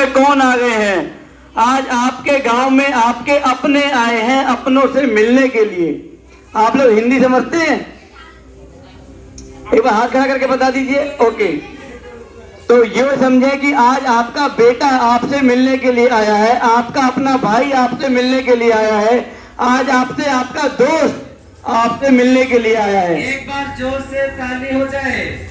में कौन आ गए हैं? आज आपके गांव में आपके अपने आए हैं अपनों से मिलने के लिए। आप लोग हिंदी समझते हैं? एक बार हाथ खड़ा करके बता दीजिए। ओके, तो ये समझे कि आज आपका बेटा आपसे मिलने के लिए आया है, आपका अपना भाई आपसे मिलने के लिए आया है, आज आपसे आपका दोस्त आपसे मिलने के लिए आया है। एक बार जोर से ताली हो जाए।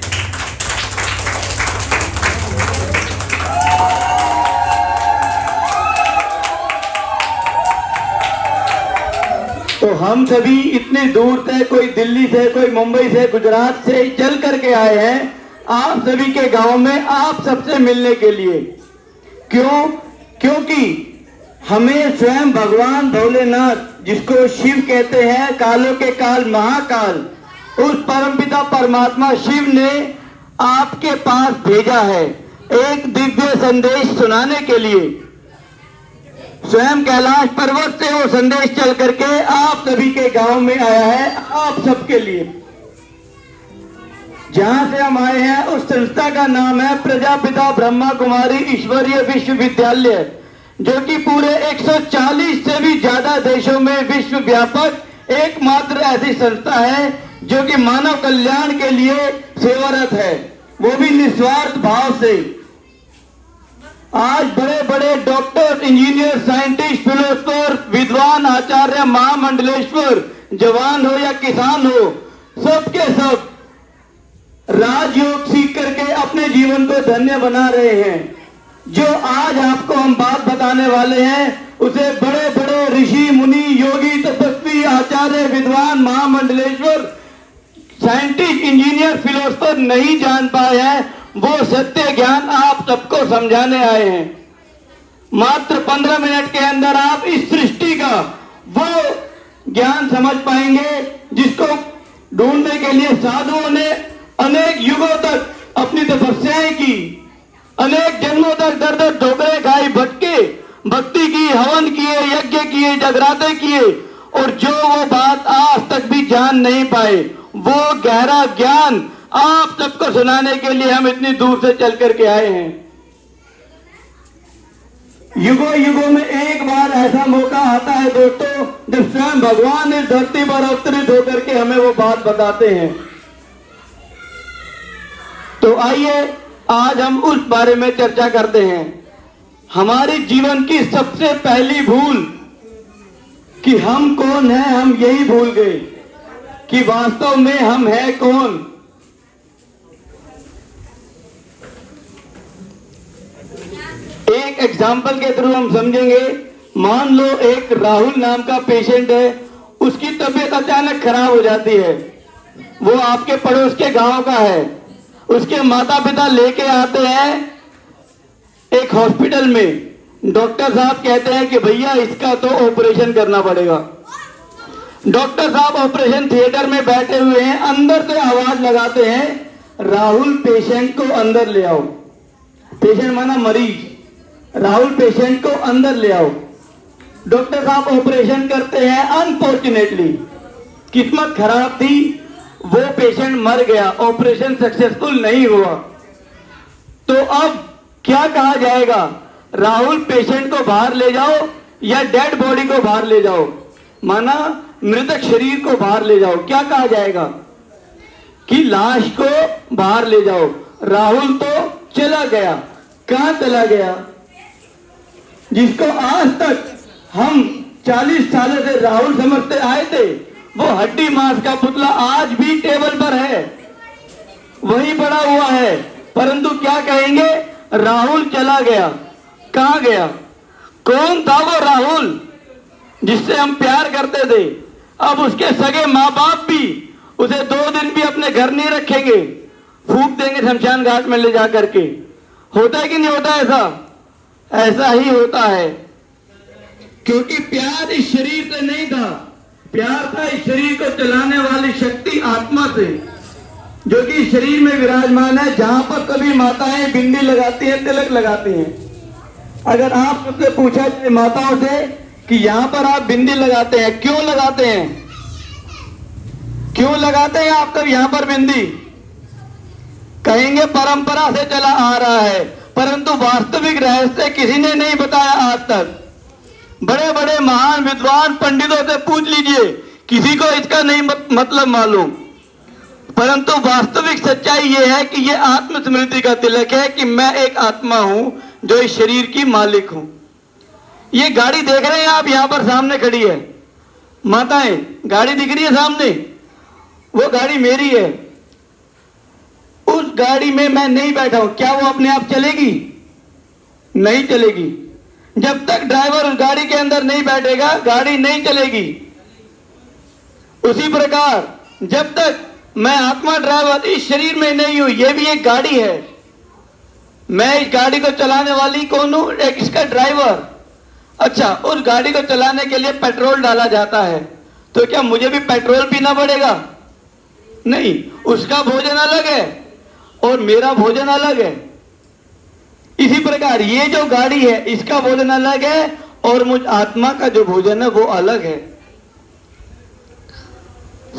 तो हम सभी इतने दूर से, कोई दिल्ली से, कोई मुंबई से, गुजरात से चल करके आए हैं आप सभी के गांव में आप सबसे मिलने के लिए। क्यों? क्योंकि हमें स्वयं भगवान भोलेनाथ, जिसको शिव कहते हैं, कालों के काल महाकाल, उस परमपिता परमात्मा शिव ने आपके पास भेजा है एक दिव्य संदेश सुनाने के लिए। स्वयं कैलाश पर्वत से वो संदेश चल करके आप सभी के गांव में आया है, आप सबके लिए। जहां से हम आए हैं उस संस्था का नाम है प्रजापिता ब्रह्मा कुमारी ईश्वरीय विश्वविद्यालय, जो कि पूरे 140 से भी ज्यादा देशों में विश्व व्यापक एकमात्र ऐसी संस्था है जो कि मानव कल्याण के लिए सेवारत है, वो भी निस्वार्थ भाव से। आज बड़े बड़े डॉक्टर, इंजीनियर, साइंटिस्ट, फिलोसोफर, विद्वान, आचार्य, महामंडलेश्वर, जवान हो या किसान हो, सबके सब राजयोग सीख करके अपने जीवन को धन्य बना रहे हैं। जो आज आपको हम बात बताने वाले हैं उसे बड़े बड़े ऋषि, मुनि, योगी, तपस्वी, आचार्य, विद्वान, महामंडलेश्वर, साइंटिस्ट, इंजीनियर, फिलोसोफर नहीं जान पाए हैं। वो सत्य ज्ञान आप सबको समझाने आए हैं। मात्र 15 मिनट के अंदर आप इस सृष्टि का वो ज्ञान समझ पाएंगे जिसको ढूंढने के लिए साधुओं ने अनेक युगों तक अपनी तपस्याएं की, अनेक जन्मों तक दर दर ठोकरें खाई, भटके, भक्ति की, हवन किए, यज्ञ किए, जगराते किए, और जो वो बात आज तक भी जान नहीं पाए, वो गहरा ज्ञान आप सबको सुनाने के लिए हम इतनी दूर से चल करके आए हैं। युगों युगों में एक बार ऐसा मौका आता है दोस्तों, जब स्वयं भगवान इस धरती पर अवतरित होकर के हमें वो बात बताते हैं। तो आइए आज हम उस बारे में चर्चा करते हैं। हमारे जीवन की सबसे पहली भूल कि हम कौन हैं, हम यही भूल गए कि वास्तव में हम हैं कौन। एक एग्जाम्पल के थ्रू हम समझेंगे। मान लो एक राहुल नाम का पेशेंट है, उसकी तबीयत अचानक खराब हो जाती है, वो आपके पड़ोस के गांव का है, उसके माता पिता लेके आते हैं एक हॉस्पिटल में। डॉक्टर साहब कहते हैं कि भैया इसका तो ऑपरेशन करना पड़ेगा। डॉक्टर साहब ऑपरेशन थिएटर में बैठे हुए हैं, अंदर से आवाज लगाते हैं, राहुल पेशेंट को अंदर ले आओ। पेशेंट माना मरीज, राहुल पेशेंट को अंदर ले आओ। डॉक्टर साहब ऑपरेशन करते हैं। अनफॉर्चुनेटली किस्मत खराब थी, वो पेशेंट मर गया, ऑपरेशन सक्सेसफुल नहीं हुआ। तो अब क्या कहा जाएगा? राहुल पेशेंट को बाहर ले जाओ या डेड बॉडी को बाहर ले जाओ, माना मृतक शरीर को बाहर ले जाओ। क्या कहा जाएगा? कि लाश को बाहर ले जाओ। राहुल तो चला गया। कहां चला गया? जिसको आज तक हम 40 साल से राहुल समझते आए थे, वो हड्डी मांस का पुतला आज भी टेबल पर है, वही पड़ा हुआ है। परंतु क्या कहेंगे? राहुल चला गया। कहां गया? कौन था वो राहुल जिससे हम प्यार करते थे? अब उसके सगे माँ बाप भी उसे 2 दिन भी अपने घर नहीं रखेंगे, फूंक देंगे शमशान घाट में ले जा करके। होता है कि नहीं होता ऐसा? ऐसा ही होता है, क्योंकि प्यार इस शरीर से नहीं था, प्यार था इस शरीर को चलाने वाली शक्ति आत्मा से, जो कि शरीर में विराजमान है। जहां पर सभी माताएं बिंदी लगाती हैं, तिलक लगाती हैं। अगर आप सबसे पूछा जाए माताओं से कि यहां पर आप बिंदी लगाते हैं, क्यों लगाते हैं, क्यों लगाते हैं आप सब यहां पर बिंदी? कहेंगे परंपरा से चला आ रहा है। परंतु वास्तविक रहस्य किसी ने नहीं बताया आज तक। बड़े बड़े महान विद्वान पंडितों से पूछ लीजिए, किसी को इसका नहीं मतलब मालूम। परंतु वास्तविक सच्चाई यह है कि यह आत्मस्मृति का तिलक है कि मैं एक आत्मा हूं जो इस शरीर की मालिक हूं। ये गाड़ी देख रहे हैं आप, यहां पर सामने खड़ी है माताएं, गाड़ी दिख रही है सामने, वो गाड़ी मेरी है। उस गाड़ी में मैं नहीं बैठा हूं, क्या वो अपने आप चलेगी? नहीं चलेगी। जब तक ड्राइवर उस गाड़ी के अंदर नहीं बैठेगा गाड़ी नहीं चलेगी। उसी प्रकार जब तक मैं आत्मा ड्राइवर इस शरीर में नहीं हूं, यह भी एक गाड़ी है, मैं इस गाड़ी को चलाने वाली कौन हूं? एक इसका ड्राइवर। अच्छा, उस गाड़ी को चलाने के लिए पेट्रोल डाला जाता है, तो क्या मुझे भी पेट्रोल पीना पड़ेगा? नहीं, उसका भोजन अलग है और मेरा भोजन अलग है। इसी प्रकार ये जो गाड़ी है इसका भोजन अलग है और मुझ आत्मा का जो भोजन है वो अलग है।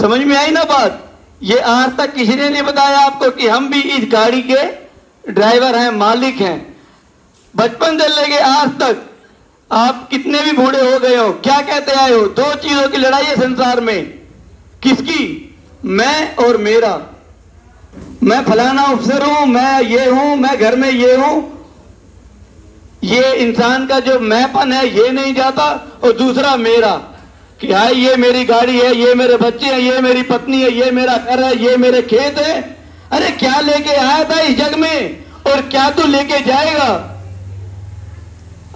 समझ में आई ना बात? ये आज तक किसी ने नहीं बताया आपको कि हम भी इस गाड़ी के ड्राइवर हैं, मालिक हैं। बचपन से लेके आज तक आप कितने भी बूढ़े हो गए हो, क्या कहते आए हो? दो चीजों की लड़ाई है संसार में। किसकी? मैं और मेरा। मैं फलाना अफसर हूं, मैं ये हूं, मैं घर में ये हूं। ये इंसान का जो मैंपन है ये नहीं जाता। और दूसरा मेरा, कि हाय ये मेरी गाड़ी है, ये मेरे बच्चे हैं, ये मेरी पत्नी है, ये मेरा घर है, ये मेरे खेत है। अरे क्या लेके आया था इस जग में और क्या तू लेके जाएगा?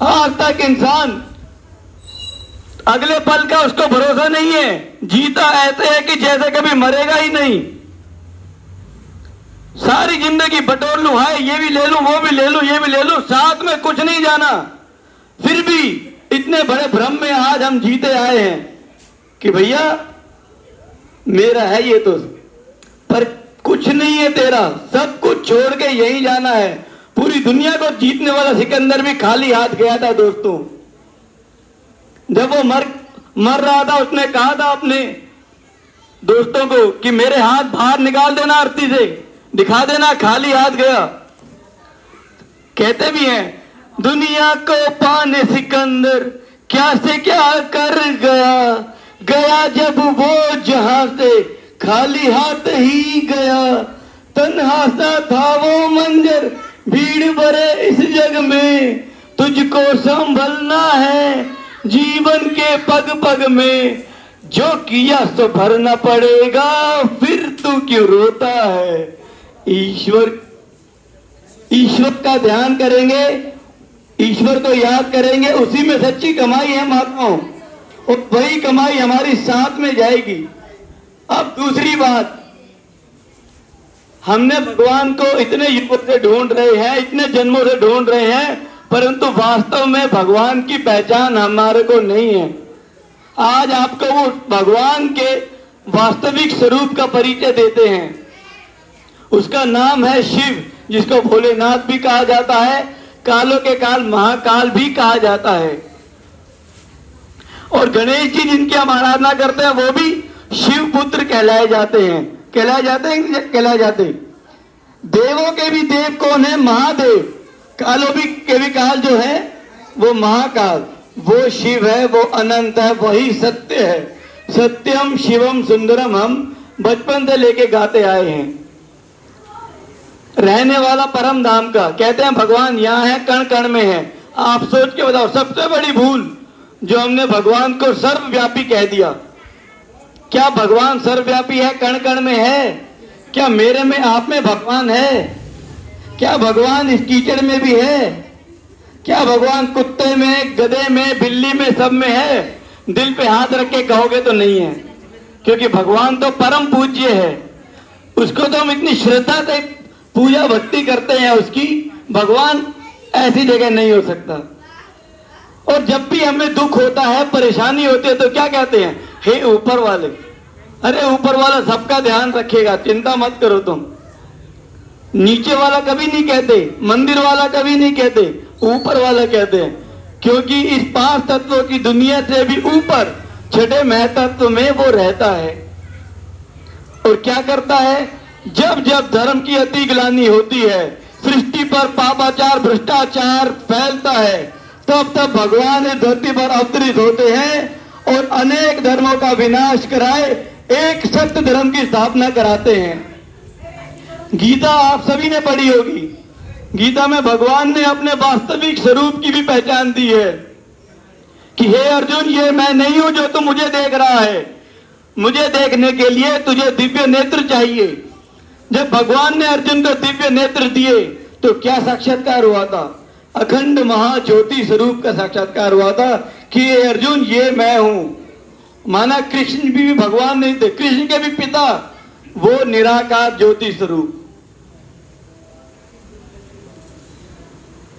आज तक इंसान अगले पल का उसको भरोसा नहीं है, जीता ऐसे है कि जैसे कभी मरेगा ही नहीं। सारी जिंदगी बटोर लूं, हाय ये भी ले लूं, वो भी ले लूं, ये भी ले लूं, साथ में कुछ नहीं जाना। फिर भी इतने बड़े भ्रम में आज हम जीते आए हैं कि भैया मेरा है ये तो, पर कुछ नहीं है तेरा, सब कुछ छोड़ के यहीं जाना है। पूरी दुनिया को जीतने वाला सिकंदर भी खाली हाथ गया था दोस्तों। जब वो मर रहा था उसने कहा था अपने दोस्तों को कि मेरे हाथ बाहर निकाल देना, आरती से दिखा देना, खाली हाथ गया। कहते भी हैं दुनिया को पाने सिकंदर क्या से क्या कर गया, गया जब वो जहां से खाली हाथ ही गया। तन्हा सा था वो मंजर भीड़ भरे इस जग में, तुझको संभलना है जीवन के पग पग में। जो किया सो भरना पड़ेगा, फिर तू क्यों रोता है। ईश्वर का ध्यान करेंगे, ईश्वर को याद करेंगे, उसी में सच्ची कमाई है माताओं, और वही कमाई हमारी साथ में जाएगी। अब दूसरी बात, हमने भगवान को इतने युगों से ढूंढ रहे हैं, इतने जन्मों से ढूंढ रहे हैं, परंतु वास्तव में भगवान की पहचान हमारे को नहीं है। आज आपको वो भगवान के वास्तविक स्वरूप का परिचय देते हैं। उसका नाम है शिव, जिसको भोलेनाथ भी कहा जाता है, कालों के काल महाकाल भी कहा जाता है। और गणेश जी जिनकी हम आराधना करते हैं वो भी शिव पुत्र कहलाए जाते हैं। कहलाए जाते देवों के भी देव कौन है? महादेव। कालों के भी काल जो है वो महाकाल, वो शिव है, वो अनंत है, वही सत्य है। सत्यम शिवम सुंदरम हम बचपन से लेके गाते आए हैं। रहने वाला परम धाम का, कहते हैं भगवान यहाँ है, कण कण में है। आप सोच के बताओ, सबसे बड़ी भूल जो हमने भगवान को सर्वव्यापी कह दिया। क्या भगवान सर्वव्यापी है, कण कण में है? क्या मेरे में आप में भगवान है? क्या भगवान इस कीचड़ में भी है? क्या भगवान कुत्ते में, गधे में, बिल्ली में, सब में है? दिल पे हाथ रख के कहोगे तो नहीं है, क्योंकि भगवान तो परम पूज्य है। उसको तो हम इतनी श्रद्धा से पूजा भक्ति करते हैं उसकी, भगवान ऐसी जगह नहीं हो सकता। और जब भी हमें दुख होता है, परेशानी होती है, तो क्या कहते हैं? हे ऊपर वाले। अरे ऊपर वाला सबका ध्यान रखेगा, चिंता मत करो तुम। नीचे वाला कभी नहीं कहते, मंदिर वाला कभी नहीं कहते, ऊपर वाला कहते हैं, क्योंकि इस 5 तत्वों की दुनिया से भी ऊपर छठे महतत्व में वो रहता है। और क्या करता है? जब जब धर्म की अति ग्लानि होती है, सृष्टि पर पापाचार भ्रष्टाचार फैलता है, तब तब भगवान इस धरती पर अवतरित होते हैं और अनेक धर्मों का विनाश कराए एक सत्य धर्म की स्थापना कराते हैं। गीता आप सभी ने पढ़ी होगी। गीता में भगवान ने अपने वास्तविक स्वरूप की भी पहचान दी है कि हे अर्जुन, ये मैं नहीं हूं जो तू मुझे देख रहा है, मुझे देखने के लिए तुझे दिव्य नेत्र चाहिए। जब भगवान ने अर्जुन को दिव्य नेत्र दिए तो क्या साक्षात्कार हुआ था? अखंड महाज्योति स्वरूप का साक्षात्कार हुआ था कि हे अर्जुन, ये मैं हूं। माना कृष्ण भी भगवान नहीं थे, कृष्ण के भी पिता वो निराकार ज्योति स्वरूप।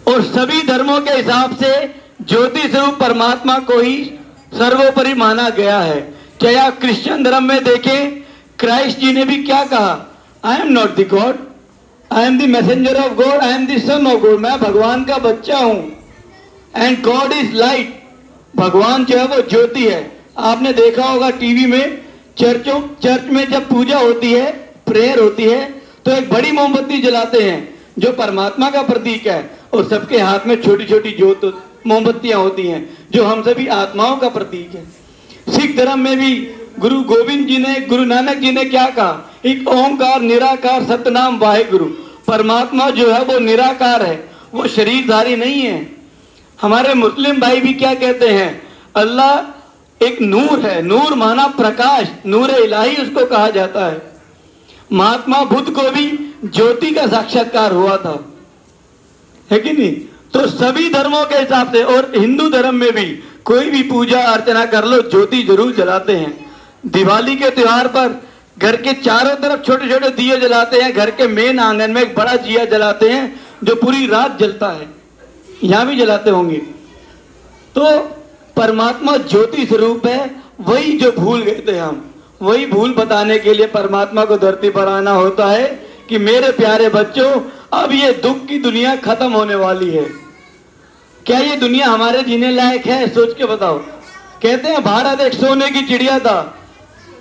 और सभी धर्मों के हिसाब से ज्योति स्वरूप परमात्मा को ही सर्वोपरि माना गया है। चाहे आप क्रिश्चियन धर्म में देखें, क्राइस्ट जी ने भी क्या कहा? I am not the God, I am the messenger of God, I am the son of God. मैं भगवान का बच्चा हूं। And God is light. भगवान जो है वो ज्योति है। आपने देखा होगा टीवी में, चर्च में जब पूजा होती है, प्रेयर होती है, तो एक बड़ी मोमबत्ती जलाते हैं जो परमात्मा का प्रतीक है, और सबके हाथ में छोटी छोटी ज्योत मोमबत्तियां होती हैं जो हम सभी आत्माओं का प्रतीक है। सिख धर्म में भी गुरु गोविंद जी ने, गुरु नानक जी ने क्या कहा? एक ओंकार निराकार सतनाम वाहेगुरु। परमात्मा जो है वो निराकार है, वो शरीरधारी नहीं है। हमारे मुस्लिम भाई भी क्या कहते हैं? अल्लाह एक नूर है। नूर माना प्रकाश, नूर इलाही उसको कहा जाता है। महात्मा बुद्ध को भी ज्योति का साक्षात्कार हुआ था, है कि नहीं? तो सभी धर्मों के हिसाब से, और हिंदू धर्म में भी कोई भी पूजा अर्चना कर लो, ज्योति जरूर जलाते हैं। दिवाली के त्योहार पर घर के चारों तरफ छोटे छोटे दिए जलाते हैं। घर के मेन आंगन में एक बड़ा दिया जलाते हैं जो पूरी रात जलता है। यहां भी जलाते होंगे। तो परमात्मा ज्योति स्वरूप है। वही जो भूल गए थे हम, वही भूल बताने के लिए परमात्मा को धरती पर आना होता है कि मेरे प्यारे बच्चों, अब ये दुख की दुनिया खत्म होने वाली है। क्या ये दुनिया हमारे जीने लायक है? सोच के बताओ। कहते हैं भारत एक सोने की चिड़िया था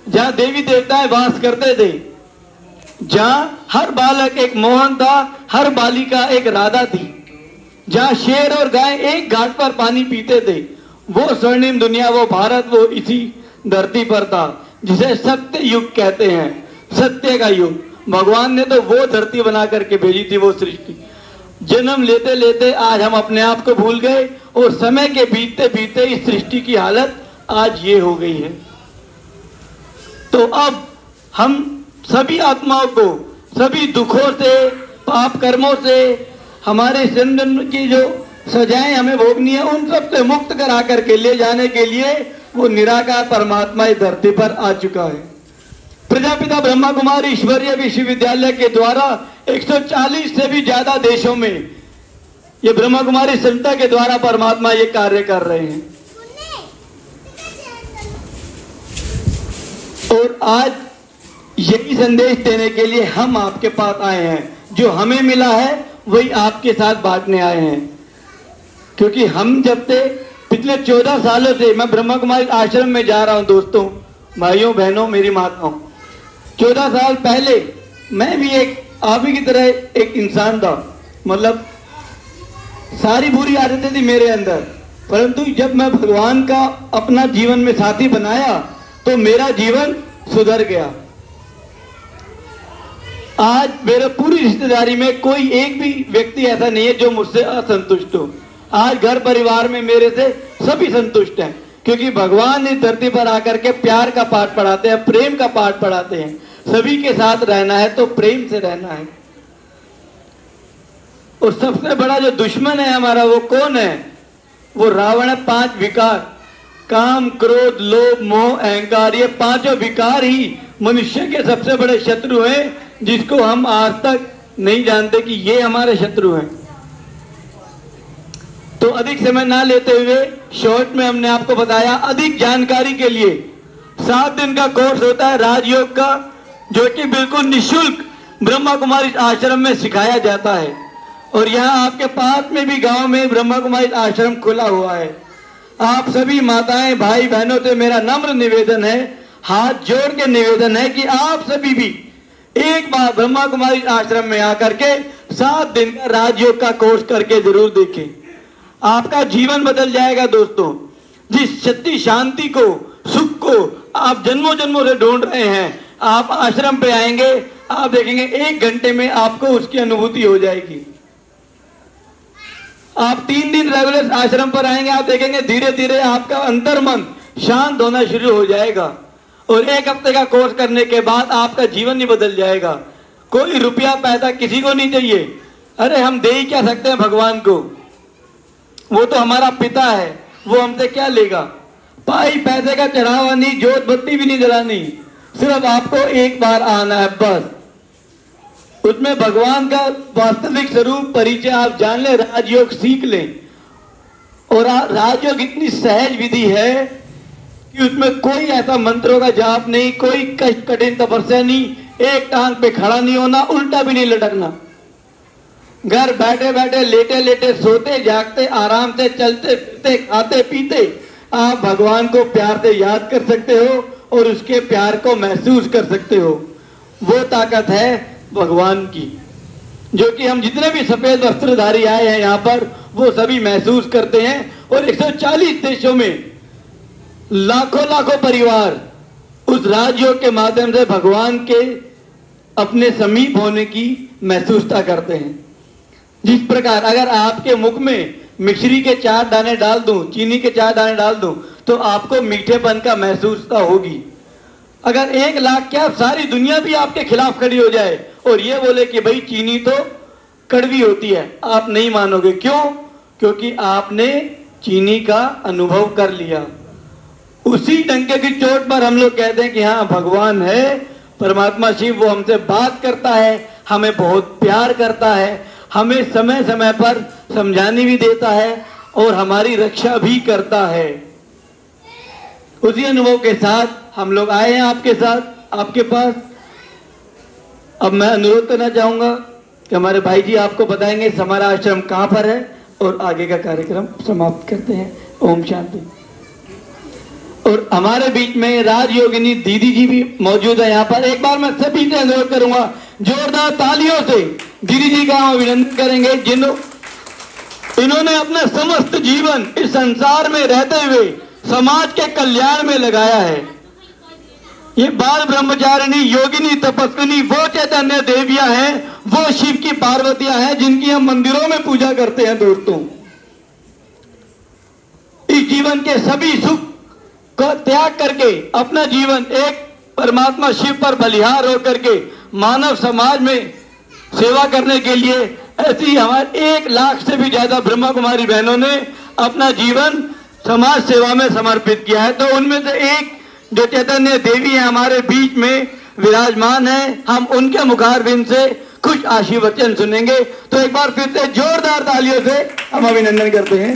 जहां देवी देवताएं वास करते थे, जहां हर बालक एक मोहन था, हर बालिका एक राधा थी, जहां शेर और गाय एक घाट पर पानी पीते थे। वो स्वर्णिम दुनिया, वो भारत, वो इसी धरती पर था जिसे सत्य युग कहते हैं, सत्य का युग। भगवान ने तो वो धरती बना करके भेजी थी, वो सृष्टि। जन्म लेते लेते आज हम अपने आप को भूल गए और समय के बीतते बीतते इस सृष्टि की हालत आज ये हो गई है। तो अब हम सभी आत्माओं को सभी दुखों से, पाप कर्मों से, हमारे जन्म की जो सजाएं हमें भोगनी है, उन सब से मुक्त करा करके ले जाने के लिए वो निराकार परमात्मा इस धरती पर आ चुका है। प्रजापिता ब्रह्मा कुमारी ईश्वरीय विश्वविद्यालय के द्वारा 140 से भी ज्यादा देशों में ये ब्रह्मा कुमारी संस्था के द्वारा परमात्मा ये कार्य कर रहे हैं। और आज यही संदेश देने के लिए हम आपके पास आए हैं। जो हमें मिला है वही आपके साथ बांटने आए हैं। क्योंकि हम जब से पिछले 14 सालों से मैं ब्रह्मा कुमारी आश्रम में जा रहा हूं, दोस्तों, भाइयों, बहनों, मेरी माताओं, 14 साल पहले मैं भी एक आप ही की तरह एक इंसान था। मतलब सारी बुरी आदतें थी मेरे अंदर, परंतु जब मैं भगवान का अपना जीवन में साथी बनाया तो मेरा जीवन सुधर गया। आज मेरे पूरी रिश्तेदारी में कोई एक भी व्यक्ति ऐसा नहीं है जो मुझसे असंतुष्ट हो। आज घर परिवार में मेरे से सभी संतुष्ट हैं, क्योंकि भगवान इस धरती पर आकर के प्यार का पाठ पढ़ाते हैं, प्रेम का पाठ पढ़ाते हैं। सभी के साथ रहना है तो प्रेम से रहना है। और सबसे बड़ा जो दुश्मन है हमारा, वो कौन है? वो रावण है। 5 विकार, काम, क्रोध, लोभ, मोह, अहंकार, ये 5 विकार ही मनुष्य के सबसे बड़े शत्रु हैं, जिसको हम आज तक नहीं जानते कि ये हमारे शत्रु हैं। तो अधिक समय ना लेते हुए शॉर्ट में हमने आपको बताया। अधिक जानकारी के लिए 7 दिन का कोर्स होता है राजयोग का, जो कि बिल्कुल निःशुल्क ब्रह्मा कुमारी आश्रम में सिखाया जाता है। और यहाँ आपके पास में भी गांव में ब्रह्मा कुमारी आश्रम खुला हुआ है। आप सभी माताएं, भाई बहनों से मेरा नम्र निवेदन है, हाथ जोड़ के निवेदन है कि आप सभी भी एक बार ब्रह्मा कुमारी आश्रम में आकर के 7 दिन का राजयोग का कोर्स करके जरूर देखें, आपका जीवन बदल जाएगा दोस्तों। जिस सच्ची शांति को, सुख को आप जन्मों जन्मों से ढूंढ रहे हैं, आप आश्रम पे आएंगे, आप देखेंगे 1 घंटे में आपको उसकी अनुभूति हो जाएगी। आप 3 दिन रेगुलर आश्रम पर आएंगे, आप देखेंगे धीरे धीरे आपका अंतर्मन शांत होना शुरू हो जाएगा। और 1 हफ्ते का कोर्स करने के बाद आपका जीवन ही बदल जाएगा। कोई रुपया पैसा किसी को नहीं चाहिए। अरे हम दे ही क्या सकते हैं भगवान को, वो तो हमारा पिता है, वो हमसे क्या लेगा। पाई पैसे का चढ़ावा नहीं, जोत बत्ती भी नहीं जलानी, सिर्फ आपको एक बार आना है बस। उसमें भगवान का वास्तविक स्वरूप परिचय आप जान लें, राजयोग सीख लें। और राजयोग इतनी सहज विधि है कि उसमें कोई ऐसा मंत्रों का जाप नहीं, कोई कठिन तपस्या नहीं, एक टांग पे खड़ा नहीं होना, उल्टा भी नहीं लटकना। घर बैठे बैठे, लेटे लेटे, सोते जागते, आराम से चलते फिरते, खाते पीते आप भगवान को प्यार से याद कर सकते हो और उसके प्यार को महसूस कर सकते हो। वो ताकत है भगवान की, जो कि हम जितने भी सफेद वस्त्रधारी आए हैं यहाँ पर, वो सभी महसूस करते हैं। और 140 देशों में लाखों लाखों परिवार उस राजयोग के माध्यम से भगवान के अपने समीप होने की महसूसता करते हैं। जिस प्रकार अगर आपके मुख में मिश्री के 4 दाने डाल दूं, चीनी के 4 दाने डाल दूं, तो आपको मीठेपन का महसूसता होगी। अगर 1 लाख क्या सारी दुनिया भी आपके खिलाफ खड़ी हो जाए और ये बोले कि भाई चीनी तो कड़वी होती है, आप नहीं मानोगे। क्यों? क्योंकि आपने चीनी का अनुभव कर लिया। उसी डंके की चोट पर हम लोग कहते हैं कि हाँ भगवान है, परमात्मा शिव, वो हमसे बात करता है, हमें बहुत प्यार करता है, हमें समय समय पर समझाने भी देता है और हमारी रक्षा भी करता है। उसी अनुभव के साथ हम लोग आए हैं आपके साथ, आपके पास। अब मैं अनुरोध करना चाहूंगा कि हमारे भाई जी आपको बताएंगे हमारा आश्रम कहाँ पर है और आगे का कार्यक्रम समाप्त करते हैं। ओम शांति। और हमारे बीच में राजयोगिनी दीदी जी भी मौजूद है यहाँ पर। एक बार मैं सभी से अनुरोध करूंगा, जोरदार तालियों से दीदी जी का हम अभिनंदन करेंगे, इन्होंने अपना समस्त जीवन इस संसार में रहते हुए समाज के कल्याण में लगाया है। ये बाल ब्रह्मचारिणी, योगिनी, तपस्विनी वो चैतन्य देवियां हैं, वो शिव की पार्वतियां हैं जिनकी हम मंदिरों में पूजा करते हैं। दोस्तों, इस जीवन के सभी सुख को त्याग करके अपना जीवन एक परमात्मा शिव पर बलिहार होकर के मानव समाज में सेवा करने के लिए ऐसी हमारे 1 लाख से भी ज्यादा ब्रह्मा कुमारी बहनों ने अपना जीवन समाज सेवा में समर्पित किया है। तो उनमें से एक जो चैतन्य देवी है हमारे बीच में विराजमान है, हम उनके मुखारबिंद से कुछ आशीर्वचन सुनेंगे। तो एक बार फिर से जोरदार तालियों से हम अभिनंदन करते हैं।